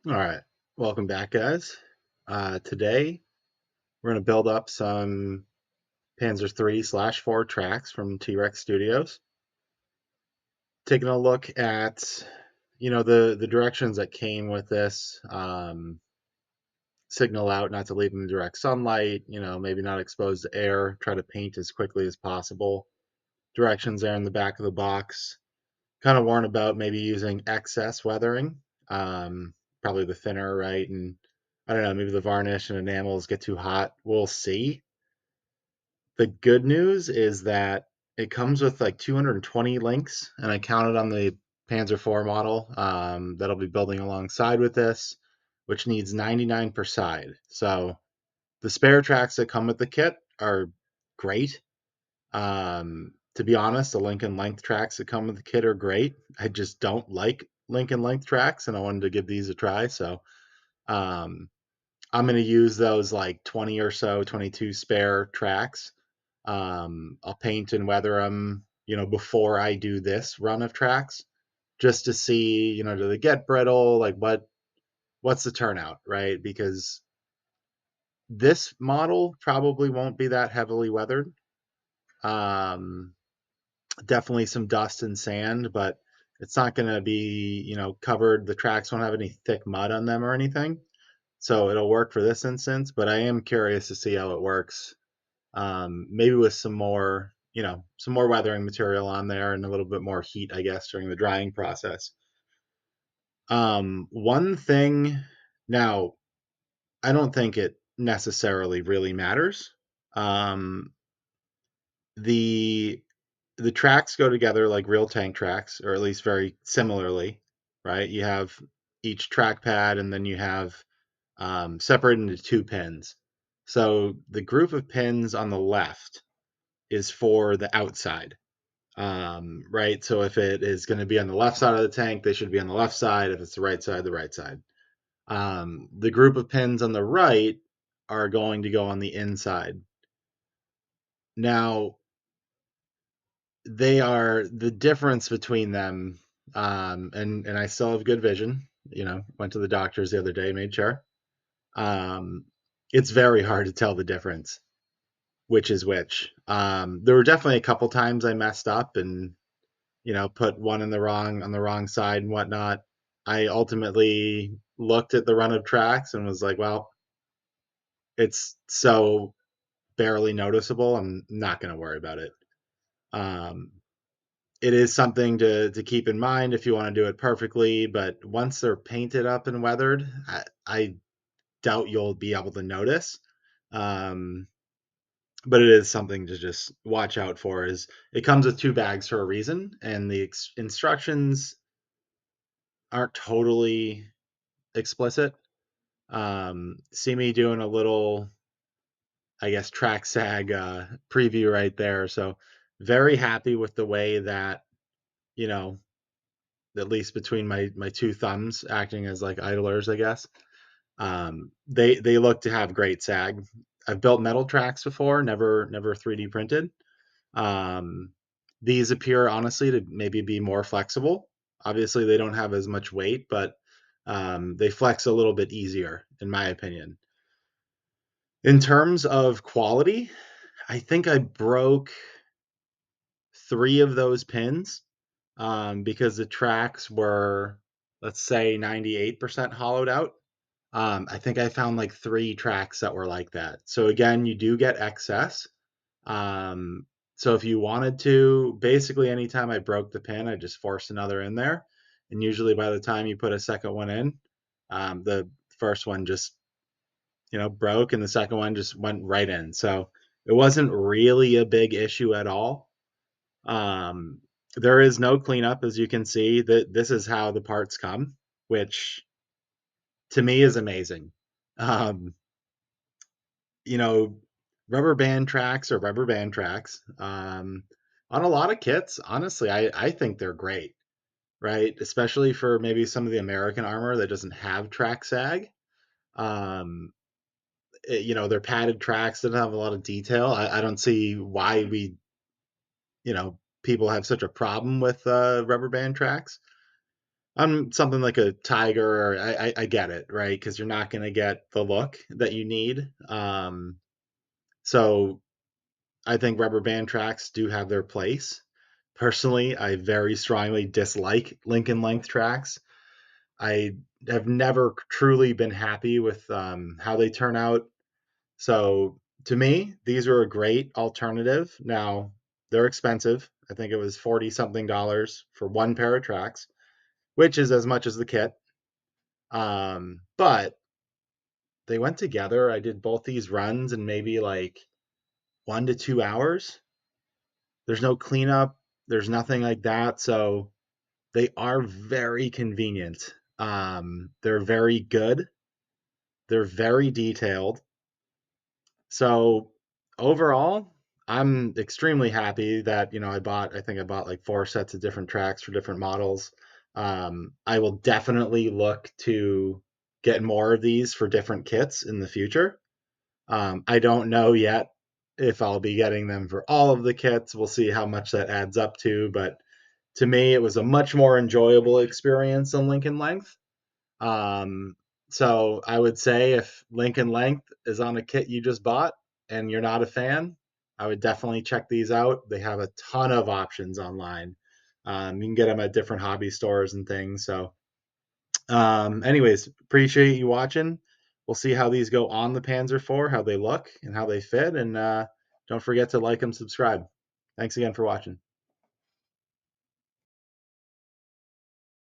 All right, welcome back, guys. Today we're going to build up some Panzer 3/4 tracks from T-Rex Studios. Taking a look at, the directions that came with this. Signal out not to leave in direct sunlight. Maybe not exposed to air. Try to paint as quickly as possible. Directions there in the back of the box. Kind of warn about maybe using excess weathering. Probably the thinner, right? And I don't know, maybe the varnish and enamels get too hot. We'll see. The good news is that it comes with like 220 links, and I counted on the Panzer 4 model that I'll be building alongside with this, which needs 99 per side. So the spare tracks that come with the kit are great. To be honest, the Lincoln length tracks that come with the kit are great. I just don't like Lincoln length tracks, and I wanted to give these a try. So um, I'm going to use those like 20 or so, 22 spare tracks. I'll paint and weather them, before I do this run of tracks, just to see, do they get brittle? Like what's the turnout, right? Because this model probably won't be that heavily weathered. Um, Definitely some dust and sand, but it's not going to be, covered. The tracks won't have any thick mud on them or anything. So it'll work for this instance, but I am curious to see how it works. Maybe with some more weathering material on there and a little bit more heat, I guess, during the drying process. One thing now, I don't think it necessarily really matters. Um, the the tracks go together like real tank tracks, or at least very similarly, right? You have each track pad, and then you have separated into two pins. So the group of pins on the left is for the outside, right? So if it is going to be on the left side of the tank, they should be on the left side. If it's the right side. The group of pins on the right are going to go on the inside. Now, they are the difference between them, and I still have good vision. Went to the doctors the other day, made sure. Um, it's very hard to tell the difference, which is which. There were definitely a couple times I messed up and put one in the wrong on the wrong side and whatnot. I ultimately looked at the run of tracks and was like, well, it's so barely noticeable. I'm not going to worry about it. Um, it is something to keep in mind if you want to do it perfectly, but once they're painted up and weathered, I doubt you'll be able to notice. Um, but it is something to just watch out for. Is it comes with two bags for a reason, and the instructions aren't totally explicit. See me doing a little, I guess, track sag preview right there. So very happy with the way that, you know, at least between my two thumbs acting as like idlers, I guess. They look to have great sag. I've built metal tracks before, never 3D printed. Um, these appear honestly to maybe be more flexible. Obviously, they don't have as much weight, but they flex a little bit easier, in my opinion. In terms of quality, I think I broke three of those pins because the tracks were, let's say, 98% hollowed out. I think I found like three tracks that were like that. So again, you do get excess. Um, so if you wanted to, basically anytime I broke the pin, I just forced another in there. And usually by the time you put a second one in, the first one just, broke and the second one just went right in. So it wasn't really a big issue at all. Um, there is no cleanup, as you can see. That this is how the parts come, which to me is amazing. Um, you know, rubber band tracks are rubber band tracks. On a lot of kits, honestly, I think they're great, right? Especially for maybe some of the American armor that doesn't have track sag. Um, they're padded tracks that don't have a lot of detail. I don't see why people have such a problem with rubber band tracks. on something like a Tiger, or I get it, right? Because you're not going to get the look that you need. So I think rubber band tracks do have their place. Personally, I very strongly dislike Lincoln length tracks. I have never truly been happy with how they turn out. So to me, these are a great alternative. Now, they're expensive. I think it was 40 something dollars for one pair of tracks, which is as much as the kit. But they went together. I did both these runs in maybe like 1 to 2 hours. There's no cleanup, there's nothing like that. So they are very convenient. They're very good, they're very detailed. So overall, I'm extremely happy that I think I bought like 4 sets of different tracks for different models. I will definitely look to get more of these for different kits in the future. I don't know yet if I'll be getting them for all of the kits. We'll see how much that adds up to, but to me, it was a much more enjoyable experience than Lincoln Length. Um, so I would say if Lincoln Length is on a kit you just bought and you're not a fan, I would definitely check these out. They have a ton of options online. You can get them at different hobby stores and things. So, anyways, appreciate you watching. We'll see how these go on the Panzer 4, how they look and how they fit. And don't forget to like and subscribe. Thanks again for watching.